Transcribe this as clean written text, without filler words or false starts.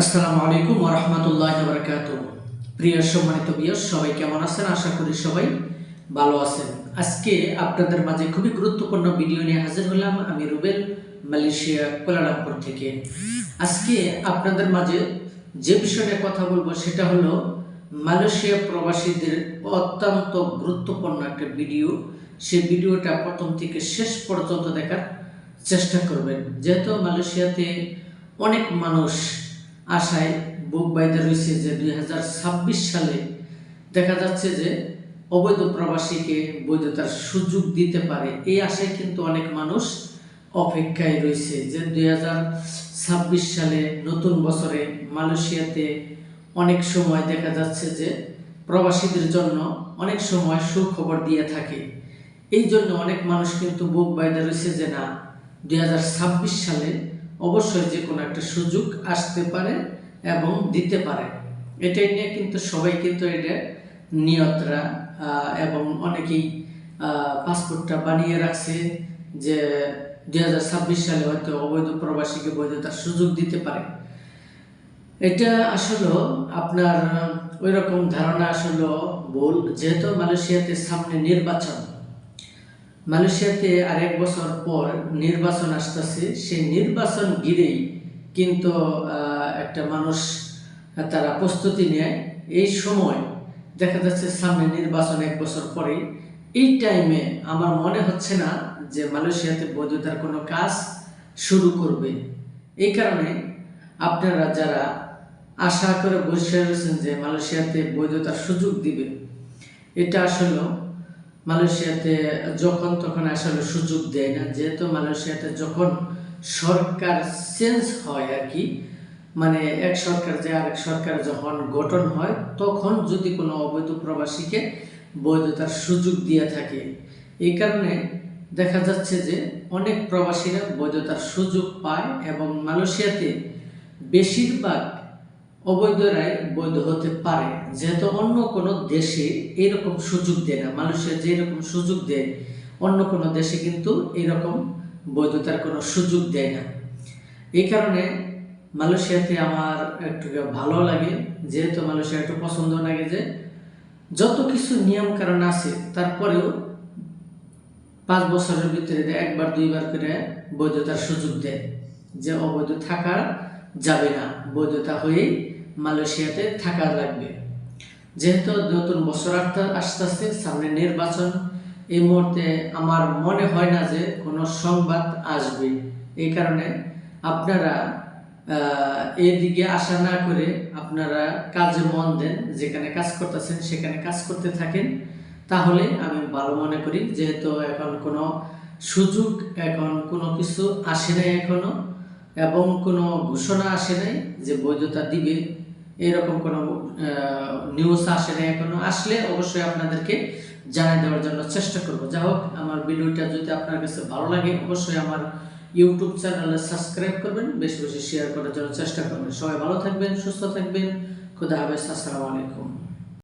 আসসালামু আলাইকুম ওয়া রাহমাতুল্লাহি ওয়া বারাকাতুহু। প্রিয় সম্মানিত ভিউয়ার্স, সবাই কেমন আছেন? আশা করি সবাই ভালো আছেন। আজকে আপনাদের মাঝে খুবই গুরুত্বপূর্ণ ভিডিও নিয়ে হাজির হলাম। আমি রুবেল, মালয়েশিয়া কুয়ালালামপুর থেকে। আজকে আপনাদের মাঝে যে বিষয়ে কথা বলবো সেটা হলো মালয়েশিয়া প্রবাসীদের অত্যন্ত গুরুত্বপূর্ণ একটা ভিডিও। সেই ভিডিওটা প্রথম থেকে শেষ পর্যন্ত দেখার চেষ্টা করবেন। যেহেতু মালয়েশিয়াতে অনেক মানুষ আশায় বুক বাইতে রয়েছে যে 2026 সালে দেখা যাচ্ছে যে অবৈধ প্রবাসীকে বৈধতার সুযোগ দিতে পারে। এই আশায় কিন্তু অনেক মানুষ অপেক্ষায় রয়েছে যে 2026 সালে নতুন বছরে মালয়েশিয়াতে অনেক সময় দেখা যাচ্ছে যে প্রবাসীদের জন্য অনেক সময় সুখবর দিয়ে থাকে। এই জন্য অনেক মানুষ কিন্তু বুক বাইতে রয়েছে যে না, 2026 সালে অবশ্যই যে কোনো একটা সুযোগ আসতে পারে এবং দিতে পারে। এটাই নিয়ে কিন্তু সবাই কিন্তু এটা নিয়তরা এবং অনেকেই পাসপোর্টটা বানিয়ে রাখছে যে 2026 সালে হয়তো অবৈধ প্রবাসীকে বৈধতার সুযোগ দিতে পারে। এটা আসলে আপনার ওই রকম ধারণা আসলে ভুল। যেহেতু মালয়েশিয়াতে সামনে নির্বাচন, মালয়েশিয়াতে আর 1 বছর পর নির্বাচন আসতেছে। সেই নির্বাচন ঘিরেই কিন্তু একটা মানুষ তারা প্রস্তুতি নেয়। এই সময় দেখা যাচ্ছে সামনে নির্বাচন 1 বছর পরে, এই টাইমে আমার মনে হচ্ছে না যে মালয়েশিয়াতে বৈধতার কোনো কাজ শুরু করবে। এই কারণে আপনারা যারা আশা করে বসে রয়েছেন যে মালয়েশিয়াতে বৈধতার সুযোগ দিবে, এটা আসলে মালয়েশিয়াতে যখন তখন আসলে সুযোগ দেয় না। যেহেতু মালয়েশিয়াতে যখন সরকার চেঞ্জ হয় আর কি, মানে এক সরকার যে আরেক সরকার যখন গঠন হয়, তখন যদি কোনো অবৈধ প্রবাসীকে বৈধতার সুযোগ দিয়ে থাকে। এই কারণে দেখা যাচ্ছে যে অনেক প্রবাসীরা বৈধতার সুযোগ পায় এবং মালয়েশিয়াতে বেশিরভাগ অবৈধরাই বৈধ হতে পারে। যেহেতু অন্য কোনো দেশে এরকম সুযোগ দেয় না, মালয়েশিয়া যে এরকম সুযোগ দেয় অন্য কোনো দেশে কিন্তু এরকম বৈধতার কোনো সুযোগ দেয় না। এই কারণে মালয়েশিয়াতে আমার একটু ভালো লাগে। যেহেতু মালয়েশিয়া একটু পছন্দ লাগে যে যত কিছু নিয়ম কারণ আছে, তারপরেও 5 বছরের ভিতরে 1বার 2বার করে বৈধতার সুযোগ দেয় যে অবৈধ থাকা যাবে না, বৈধতা হয়েই মালয়েশিয়াতে থাকা লাগবে। যেহেতু নতুন বছর আসতেছে, সামনে নির্বাচন, এই মুহূর্তে আমার মনে হয় না যে কোনো সংবাদ আসবে। এই কারণে আপনারা এদিকে আশা না করে আপনারা কাজে মন দেন, যেখানে কাজ করতেছেন সেখানে কাজ করতে থাকেন, তাহলে আমি ভালো মনে করি। যেহেতু এখন কোনো সুযোগ, এখন কোনো কিছু আসে নাই এখনো, এবং কোনো ঘোষণা আসে নাই যে বৈধতা দিবে, এরকম কোনো নিউজ আসে নাই এখনো। আসলে অবশ্যই আপনাদেরকে জানিয়ে দেওয়ার জন্য চেষ্টা করব। যাই হোক, আমার ভিডিওটা যদি আপনার কাছে ভালো লাগে অবশ্যই আমার ইউটিউব চ্যানেলে সাবস্ক্রাইব করবেন, বেশি বেশি শেয়ার করার জন্য চেষ্টা করবেন। সবাই ভালো থাকবেন, সুস্থ থাকবেন। খুদা হাফেজ। আসসালামু আলাইকুম।